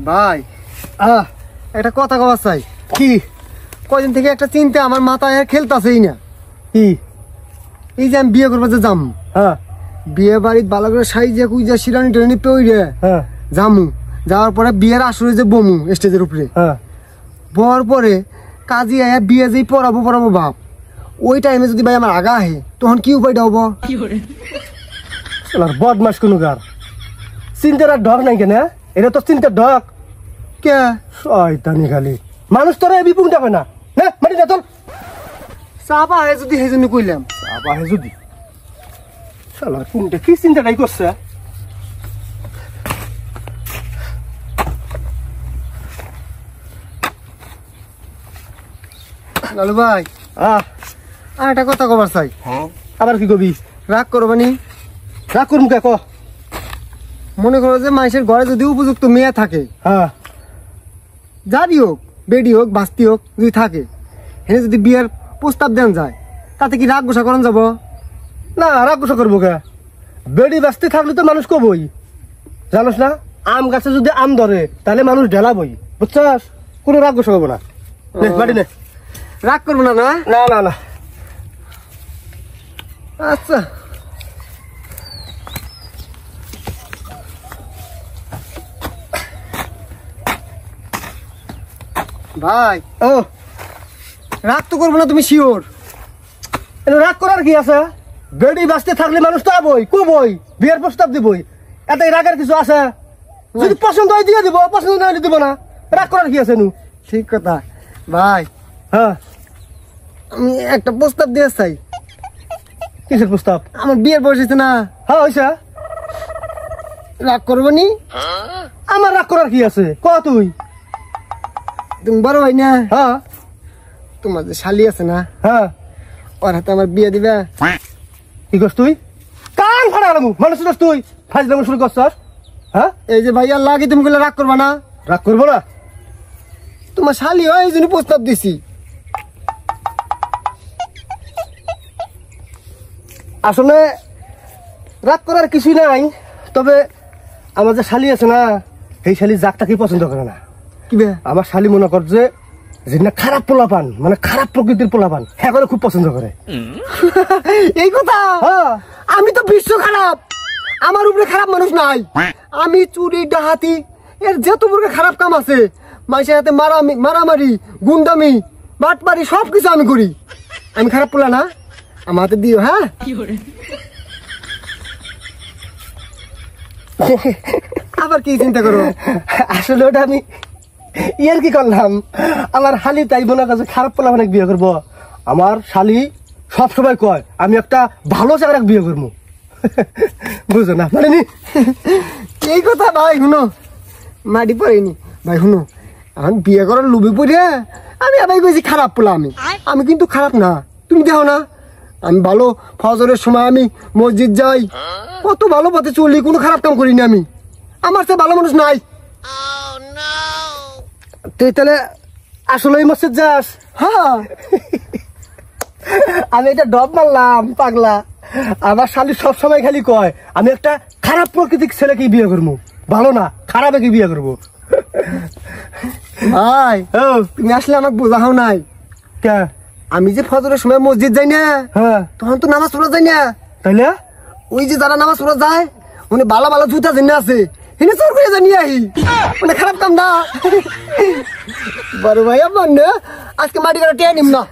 ভাই একটা কথা কওয়া চাই। কি? কয়দিন থেকে একটা চিন্তা আমার মাথায় খেলতাছেই না। কি? এই যে আমি বিয়ে করবো যে যাম, হ্যাঁ বিয়ে বাড়িতে ভালো করে সাইজে কুইজা শিরানি টিরানি পেয়ে যামু, যাওয়ার পরে বিয়ের আসরে যে বমু স্টেজের উপরে, বর পরে কাজী আয়া বিয়ে যেই পড়াবো বাপ, ওই টাইমে যদি ভাই আমার আগা আহে তখন কি উপায়টা হবো? বদমাস কোনো গার চিন্তার আর ঢক নাই কেন? এটা তো চিন্তার ঢক। কে শয়তানি খালি মানুষ তোরা বিপুল যাবে না মাটি না তোর চাপ আহে যদি সেই জন্য কইলাম। চাপ আহে যদি শালার কোনটা কি চিন্তাটাই করছে। লালু ভাই আর একটা কথা কবার চাই। আবার কি কবি? রাগ করবানি? রাগ করুম কে ক? মনে করো যে মানুষের ঘরে যদি উপযুক্ত মেয়ে থাকে, যারই হোক, বেডি হোক বাস্তি হোক, যদি থাকে হেনে যদি বিয়ের প্রস্তাব দেন যায়, তাতে কি রাগ গোসা করেন যাব? না রাগ গোসা করবো কে? বেডি বাস্তি থাকলে তো মানুষ কবই, জানোস না? আম গাছে যদি আম ধরে তাহলে মানুষ ঢেলাবই, বুঝছস? কোনো রাগ গোসা করবো না। বাড়ি নে। রাগ করবো না? না না না না। আচ্ছা ভাই, রাগ তো করবো না, তুমি শিওর? রাগ করার কি আছে? বেডি বাঁচতে থাকলে মানুষ তো আবই, কবই, বিয়ের প্রস্তাব দিবই, এতে রাগের কিছু আছে? যদি পছন্দ হয় দিয়ে দিব, পছন্দ না হলে দিব না। রাগ করার কি আছে? ঠিক কথা ভাই। আমি একটা প্রস্তাব দিয়ে চাই। কিসের প্রস্তাব? আমার বিয়ের বয়স হয়েছে না। হয়েছে। রাগ করবো নি? আমার রাগ করার কি আছে? ক তুই। তুমি বড় ভাই না? তোমার যে শালি আছে না, ওর হাতে আমার বিয়ে দিবে। কি করছ তুই? কান ফাড়া লাগু মানুষ তুই ফাইজ দাম শুরু করছস। এই যে ভাইয়া লাগে, তুমি বলে রাগ করবা না? রাগ করবো না। তোমার শালি হয় এই জন্য প্রস্তাব দিছি। আসলে রাগ করার কিছুই নাই, তবে আমার যে শালি আছে না, এই শালি জাতটাকে পছন্দ করে না। কি বে? আমার শালি মনে কর যে যেটা খারাপ পোলাপান, মানে খারাপ প্রকৃতির পোলাপান, হ্যাঁ করে খুব পছন্দ করে। এই কথা? আমি তো বিশ্ব খারাপ, আমার উপরে খারাপ মানুষ নাই। আমি চুরি ডাহাতি এর যত প্রকার খারাপ কাম আছে, মানুষের হাতে মারামারি গুন্ডামি বাটপারি সবকিছু আমি করি। আমি খারাপ পোলা না? আমার হাতে দিও। আবার কি চিন্তা করো? আসলে ওটা আমি ইয়ার কি করলাম, আমার শালি তাই মনে করছে খারাপ পোলা অনেক বিয়ে করবো। আমার শালি সবসময় কয় আমি একটা ভালো জায়গায় বিয়ে করবো। বুঝো না মানে? এই কথা ভাই শুনো, মাটি পড়েনি ভাই। শুনো, আমি বিয়ে করার লুবি পড়ে আমি আবার কইছি খারাপ পোলা। আমি কিন্তু খারাপ না, তুমি দেখো না আমি ভালো। ফজরের সময় আমি মসজিদ যাই, কত ভালো পথে চলি, কোনো খারাপ কাম করিনি আমি। আমার সে ভালো মানুষ নাই। তুই তাহলে আসলে মসজিদ যাস? আমি এটা ডব মারলাম পাগলা। আমার শালি সবসময় খালি কয় আমি একটা খারাপ প্রকৃতির ছেলেকে বিয়ে করবো, ভালো না খারাপে কি বিয়ে করবো। ভাই তুমি আসলে আমাকে বোঝাও নাই। আমি যে ফজরের সময় মসজিদ যাই না, তখন তো নামাজ পড়া যাই না। তাইলে ওই যে যারা নামাজ পড়া যায়, মানে ভালো ভালো জুতা জেনে আছে, হেনে চোর করে জানিয়ে আহি, মানে খারাপ কাম না। বড় ভাই আমার না, আজকে মাটি কাটা টেয়া নিম না।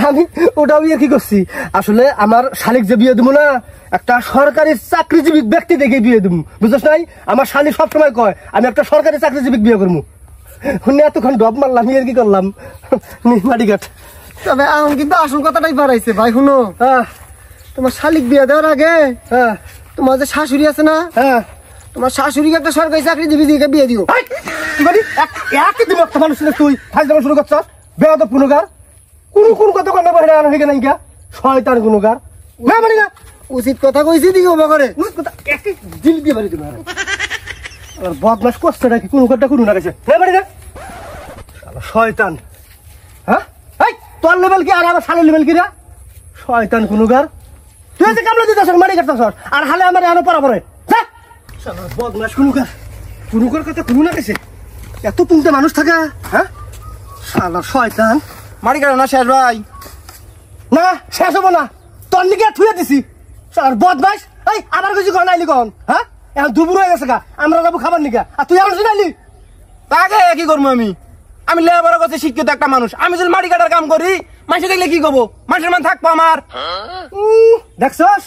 আমি ওটাও বিয়ে কি করছি, আসলে আমার শালিক যে বিয়ে দেবো না, একটা সরকারি চাকরিজীবী ব্যক্তি দেখে বিয়ে দেবো, বুঝছ নাই? আমার শালি সবসময় কয় আমি একটা সরকারি চাকরিজীবী বিয়ে করবো। এতক্ষণ ডব মারলাম, আর কি করলাম মাটি কাট। তবে এখন কিন্তু আসল কথাটাই বাড়াইছে ভাই। শুনো, তোমার শালিক বিয়ে দেওয়ার আগে তোমার যে শাশুড়ি আছে না, তোমার শাশুড়িকে একটা সরকারি চাকরিজীবী দিকে বিয়ে দিও। তুই ফাইজ দাম শুরু করছস বেয়াদব গুণগার। কোন কথা কন্যা বাহিরে আনা হয়ে গেল শয়তান গুণগার। না মানে না উচিত কথা কইছি দিকে করে দিল দিয়ে বাড়ি দেবে। বদমাস করছে নাকি কোনো কথা কোনো না গেছে না শয়তান। তোর লেভেল কি আর আমার শালের লেভেল কি রে? শয়তান গুণগার। তুই যে কামলা দিতেছ মারি কাটতেছ আর হালে আমার আনো পড়া পড়ে। শালা বদমাশ কুনুকার কথা কুনু না গেছে এত পুংতে মানুষ থাকে হ্যাঁ শালা শয়তান মারি কারো না শেষ ভাই না শেষ হবো না তোর নিকে থুয়ে দিছি শালার বদমাশ এই আবার কিছু কখন আইলি কখন হ্যাঁ এখন দুপুর হয়ে গেছে গা আমরা যাবো খাবার নিকা আর তুই আমার আইলি তাকে কি করবো আমি লেবার কাছে শিক্ষিত একটা মানুষ আমি যদি মাটি কাটার কাম করি মানুষ দেখলে কি করবো মানুষের মান থাকবো আমার দেখছস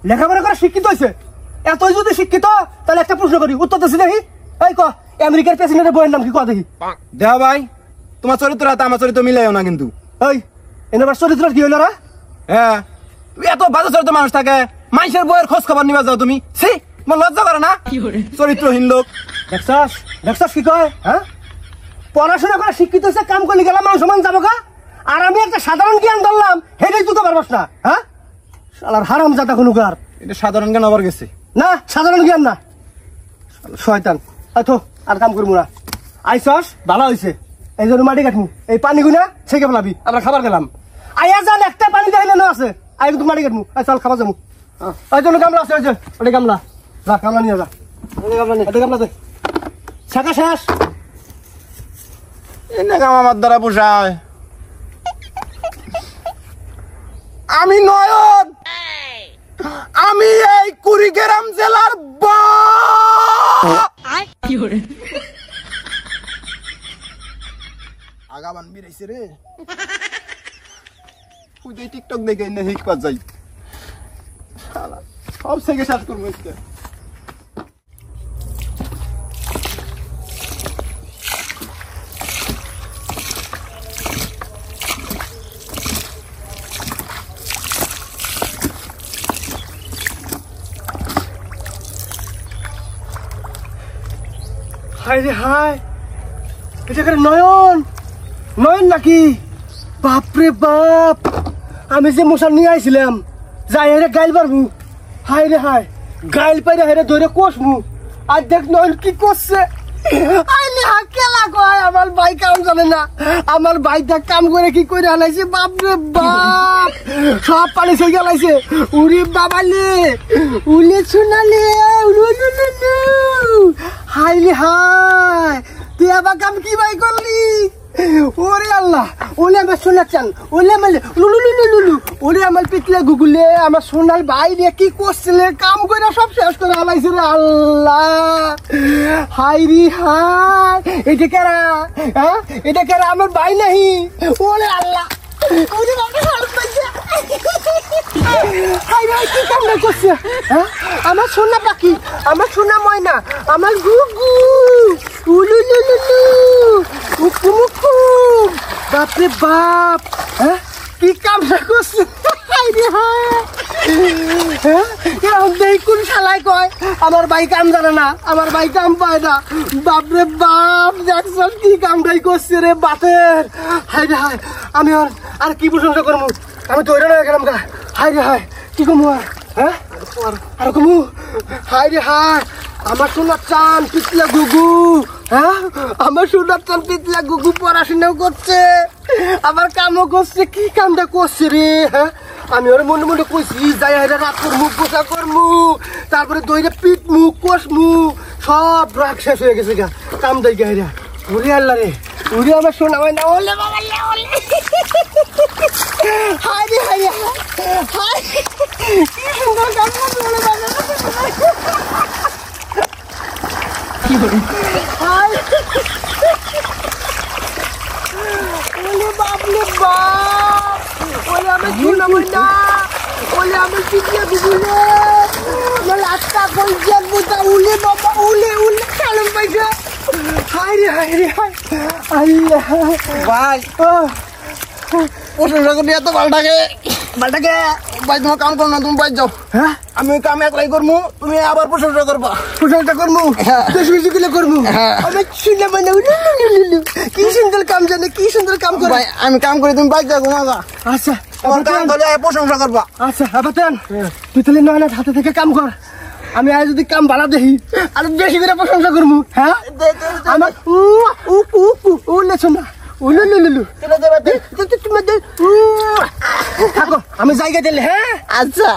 লেখাপড়া করে শিক্ষিত হয়েছে এতই যদি শিক্ষিত তাহলে একটা প্রশ্ন করি উত্তর দিছি দেখি এই ক আমেরিকার প্রেসিডেন্টের বইয়ের নাম কি ক দেখি দেহ ভাই তোমার চরিত্র হাতে আমার চরিত্র মিলাইও না কিন্তু এই এনাবার চরিত্র কি হইল রা হ্যাঁ তুমি এত বাজে চরিত্র মানুষ থাকে মানুষের বইয়ের খোঁজ খবর নিবা যাও তুমি ছি তোমার লজ্জা করে না চরিত্রহীন লোক দেখছস কি কয় হ্যাঁ পড়াশোনা করে শিক্ষিত হয়েছে কাম করলে গেলাম মানুষ সমান যাবো কা আর আমি একটা সাধারণ জ্ঞান ধরলাম হেঁটেই তুই তো পারবাস না হ্যাঁ শালার হারাম জাতা কোনো কার এটা সাধারণ জ্ঞান আবার গেছে না সাধারণ জ্ঞান না শয়তান আইতো আর কাম করবো না আইসস ভালো হয়েছে এই জন্য মাটি কাটমু এই পানি গুনা ছেকে ফেলাবি আমরা খাবার গেলাম আইয়া যান একটা পানি দেখলে না আছে আই কিন্তু মাটি কাটমু আই চল খাবার যাবো ওই জন্য গামলা আছে ওই যে ওটা গামলা যা গামলা নিয়ে যা গামলা নিয়ে গামলা দে শাখা শেষ এনে কাম আমার দ্বারা পোষায় আমি নয়ন আমি এই কুড়িগ্রাম জেলার আগাবান বিরাইছে রে তুই টিকটক দেখে এনে হিকপাত যাই সব থেকে শেষ করবো আজকে হাই রে হাই এটা করে নয়ন নয়ন নাকি বাপরে বাপ আমি যে মশার নিয়ে আইছিলাম যাই হেরে গাইল পারবো হাই রে হাই গাইল পাইরে হেরে ধরে কষমু আর দেখ নয়ন কি করছে আইলে হাকেলা কয় আমার ভাই কাম জানে না আমার ভাইটা কাম করে কি করে হালাইছে বাপরে বাপ সব পানি সই গেলাইছে উরি বাবালে উলে শুনালে হাইলে হাই তুই আবার কাম কি ভাই করলি ওরে আল্লাহ ওলে আমার সোনার চান ওলে আমার লুলু ওরে আমার পিতলে গুগুলে আমার সোনার ভাই রে কি করছিলে কাম করে সব শেষ করে হালাইছে রে আল্লাহ হাই রে হাই এটা কেরা হ্যাঁ এটা কেরা আমার ভাই নাহি ওরে আল্লাহ ওরে বাবা হাল পাইছে হাই ভাই কি কাম না করছে হ্যাঁ আমার সোনা পাখি আমার সোনা ময়না আমার গুগু উলুলুলু উকুমুকু বাপরে বাপ হ্যাঁ কি কাম না করছে হাই রে হাই হ্যাঁ এরকম দেই কোন শালাই কয় আমার ভাই কাম জানে না আমার ভাই কাম পায় না বাপরে বাপ দেখছস কি কামটাই করছে রে বাতের হাই রে হাই আমি আর কি প্রশংসা করবো আমি তো হয়ে গেলাম গা হাই রে হাই কি কমু হ্যাঁ আর কমু হাই রে হাই আমার সোনার চান পিতলা গুগু হ্যাঁ আমার সোনার চান পিতলা গুগু পড়াশোনাও করছে আমার কামও করছে কি কামটা করছে রে হ্যাঁ আমি ওর মনে মনে কইছি যাই হেরা রাত করমু পোষা করমু তারপরে দইরে পিটমু কষমু সব রাগ শেষ হয়ে গেছে গা কাম দেয় গা হেরা ওরে আল্লাহ রে ওরে আমার সোনা হয় না ওলে বাবা ওলে হাই রে হাই হাই কি সুন্দর কাম করছে ওলে বাবা কি বলে হাই ওলে বাপলে বাপ ওলে আমার সোনা হয় না ওলে আমার পিটিয়ে দিবলে আমার আত্মা কই যাবো তা উলে বাবা উলে উলে কালম পাইছে হাই রে হাই আল্লাহ ভাই প্রশংসা করলে এত ভালটাকে ভাই তোমার কাম করো না তুমি বাইর যাও হ্যাঁ আমি ওই কাম একলাই করবো তুমি আবার প্রশংসা করবা প্রশংসা করবো বেশি বেশি করে করবো আমি শুনে মানে কি সুন্দর কাম জানে কি সুন্দর কাম করে ভাই আমি কাম করি তুমি বাইর যাও ঘুমাগা আচ্ছা তোমার কাম করলে প্রশংসা করবা আচ্ছা আবার তুই তাহলে নয় হাতে থেকে কাম কর আমি আজ যদি কাম ভালো দেখি আর বেশি করে প্রশংসা করবো হ্যাঁ আমার উলেছ না উলুলুলু থাকো আমি জায়গা দিলে হ্যাঁ আচ্ছা